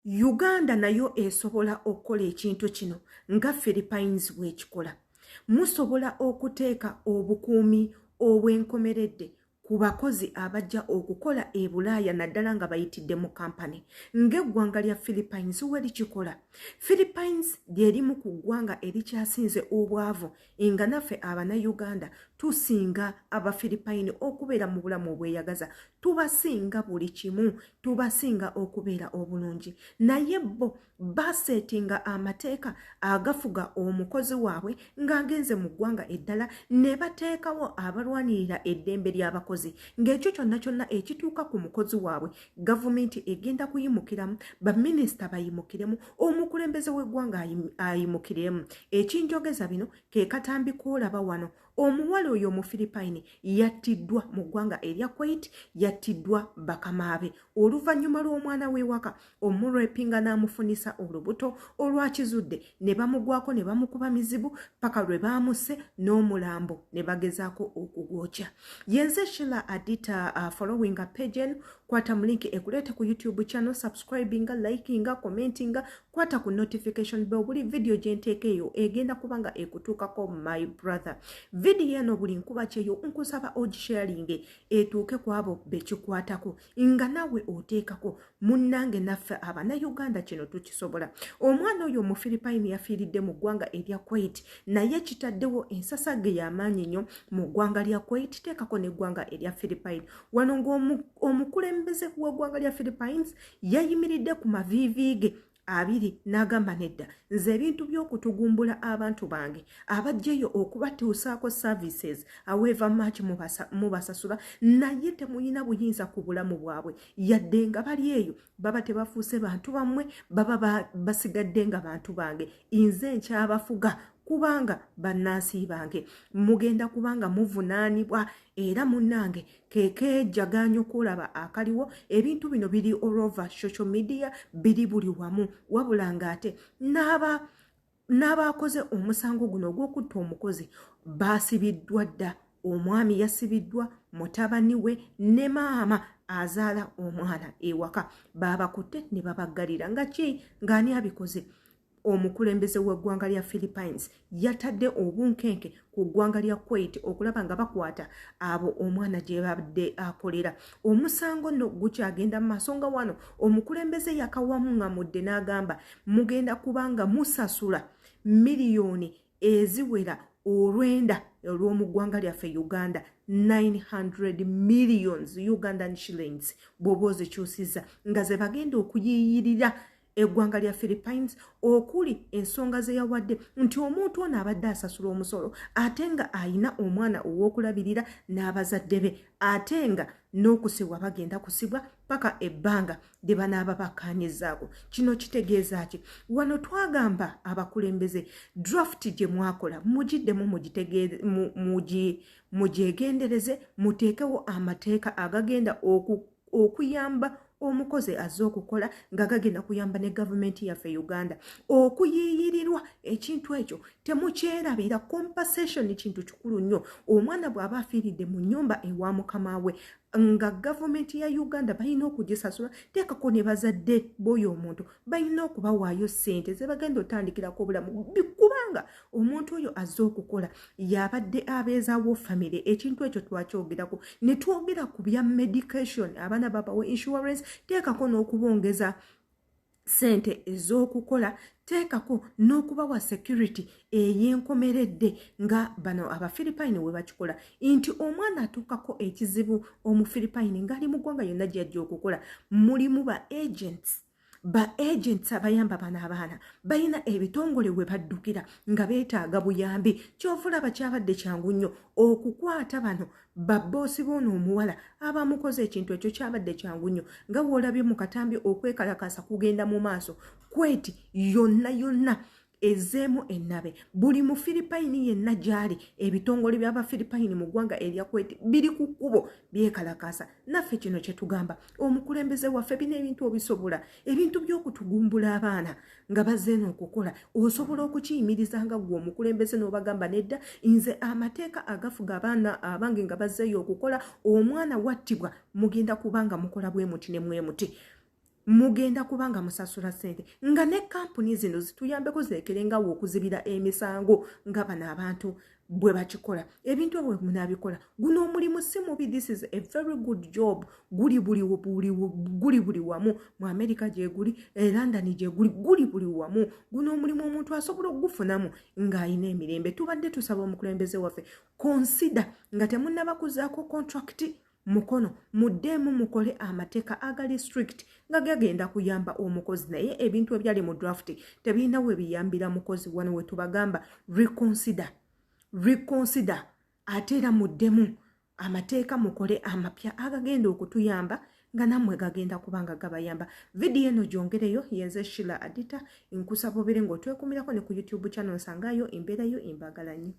Uganda nayo esobola okukola ekintu kino nga Philippines bw'ekikola. Musobola okuteeka obukuumi obw'enkomeredde ku bakozi abajja okukola e Bulaaya naddala nga bayitidde mu kampani ng'eggwanga lya Philippines we likikola. Philippines ly'erimu ku ggwanga erikyasinze obwavu nga naffe Abannayuganda tusinga Abafiripayini okubeera mu bulamu obweyagaza, tubasinga buli kimu, tubasinga okubeera obulungi, naye bo baseetinga amateeka agafuga omukozi waabwe ng'agenze mu ggwanga eddala ne bateekawo abalwanirira eddembe ly'abakozi, ng'ekyo kyonna kyonna ekituuka ku mukozi waabwe gavumenti egenda kuyimukiramu, baminisita bayimukiremu, omukulembeze w'eggwanga ayimukiremu. Ekinjogeza bino ke katambi koolaba wano. Omuwala oyo Omufiripayini yattiddwa mu ggwanga erya Kuwait, yattiddwa bakamaabe oluvannyuma lw'omwana w'ewaka omulwepinga n'amufunisa olubuto olwakizudde ne bamugwako ne bamukuba mizibu paka lwe Bamusse n'omulambo ne bagezaako okugwokya. Yenze Sheila Adita following a page kwata mu link ekuleete ku YouTube channel, subscribinga, likinga, commentinga, kwata ku notification bell buli video gye nteeka eyo egenda kubanga ekutuukako my brother. Video eno buli nkuba kyeyo nkusaba ogisharinge etuuke ku abo bekikwatako nga nawe oteekako munnange naffe Abannayuganda kino tukisobola. Omwana oyo Omufiripayini yafiiridde mu ggwanga erya Kuwait naye kitaddewo ensasage y'amaanyi nnyo mu ggwanga lya Kuwait, teekako n'eggwanga erya Philippines. Wano ng'omukulembeze w'eggwanga lya Philippines yayimiridde ku maviivi ge abiri n'agamba nedda nze ebintu by'okutugumbula abantu bange abajjeyo okubatuusaako services however much mubasasula naye temuyina buyinza ku bulamu bwabwe yadde nga bali eyo baba tebafuuse bantu bammwe, baba basigadde nga bantu bange, nze nkyabafuga kubanga bannansi bange, mugenda kubanga muvunaanibwa era munnange kekeejjagaanyo kulaba akaliwo. Ebintu bino biri all over social media, biri buli wamu, wabula ng'ate n'abakoze omusango guno ogw'okutta omukozi baasibiddwa dda. Omwami yasibiddwa, mutabani we ne maama azaala omwana ewaka baabakutte ne babaggalira nga ki ng'ani abikoze. Omukulembeze w'eggwanga lya Philippines yatadde obunkenke ku ggwanga lya Kuwait okulaba nga bakwata abo omwana gye babadde akolera. Omusango nno gukyagenda mu maaso nga wano omukulembeze yakawamuŋŋamudde n'agamba mugenda kubanga musasula miliyoni eziwera olwenda olw'omu ggwanga lyaffe Uganda, 900 millions Ugandan shillings bw'oba ozikyusizza nga ze bagenda okuyiyirira eggwanga lya Philippines okuli ensonga ze yawadde nti omuntu ono abadde asasula omusolo ate nga ayina omwana ow'okulabirira n'abazadde be ate nga n'okusibwa bagenda kusibwa paka ebbanga lye banaaba bakkaanyizaako. Kino kitegeeza ki? Wano twagamba abakulembeze draft gye mwakola mugiddemu mugyegendereze, muteekewo amateeka agagenda okuyamba omukozi azze okukola nga gagenda kuyamba ne gavumenti yaffe Uganda okuyiyirirwa. Ekintu ekyo temukyerabira. Compensation kintu kikulu nnyo. Omwana bw'aba afiiridde mu nnyumba ewa mukama we nga gavumenti ya Uganda balina okugisasula, teekako ne bazadde b'oyo omuntu balina okubawaayo ssente ze bagenda otandikirako obulamu kubanga omuntu oyo azze okukola yabadde abeezaawo famire. Ekintu ekyo twakyogerako ne twogera ku bya medication, abaana babawe insurance, teekako n'okubongeza ssente ez'okukola, teekako n'okubawa security ey'enkomeredde nga bano Abafiripayini we bakikola nti omwana atuukako ekizibu Omufiripayini ng'ali mu ggwanga yonna gy'ajja okukola, mulimu ba agents abayamba bano abaana balina ebitongole we baddukira nga beetaaga buyambi. Kyovulaba kyabadde kyangu nnyo okukwata bano babboosi b'ono omuwala abamukoze ekintu ekyo kyabadde kyangu nnyo nga woolabye mu katambi okwekalakasa kugenda mu maaso. Kuwait yonna ezeemu ennabe, buli Mufiripayini yenna gyali ebitongole by'Abafiripayini mu ggwanga erya Kuwait biri ku kkubo byekalakasa. Naffe kino kye tugamba omukulembeze waffe bino ebintu obisobola, ebintu by'okutugumbula abaana nga bazze n'okukola osobola okukiyimiriza nga gwe omukulembeze n'obagamba nedda nze amateeka agafuga abaana abange nga bazzeeyo okukola, omwana wattibwa mugenda kubanga mukola bwe muti ne mwe muti. mugenda kubanga musasula ssente nga ne kampuni zino zituyambeko zirekerengawo okuzibira emisango nga bano abantu bwe bakikola ebintu bwe munabikola guno omulimu si mubi. This is a very good job. Guli buli wamu mu America gye guli, London gye guli buli wamu. Guno omulimu omuntu asobola okugufunamu ng'ayina emirembe. Tubadde tusaba omukulembeze waffe consider nga temunnaba kuzaako contract mukono muddemu mukole amateeka agali strict nga gagenda kuyamba omukozi, naye ebintu ebyali mu draft tebirina we biyambira mukozi. Wano we tubagamba reconsider ate era muddemu amateeka mukole amapya agagenda okutuyamba nga nammwe gagenda kubanga gabayamba. Video eno gyongereyo yenze Sheila Adita nkusaba obere ng'otwekumirako ne ku YouTube channel nsangayo embeerayo embagalanyi.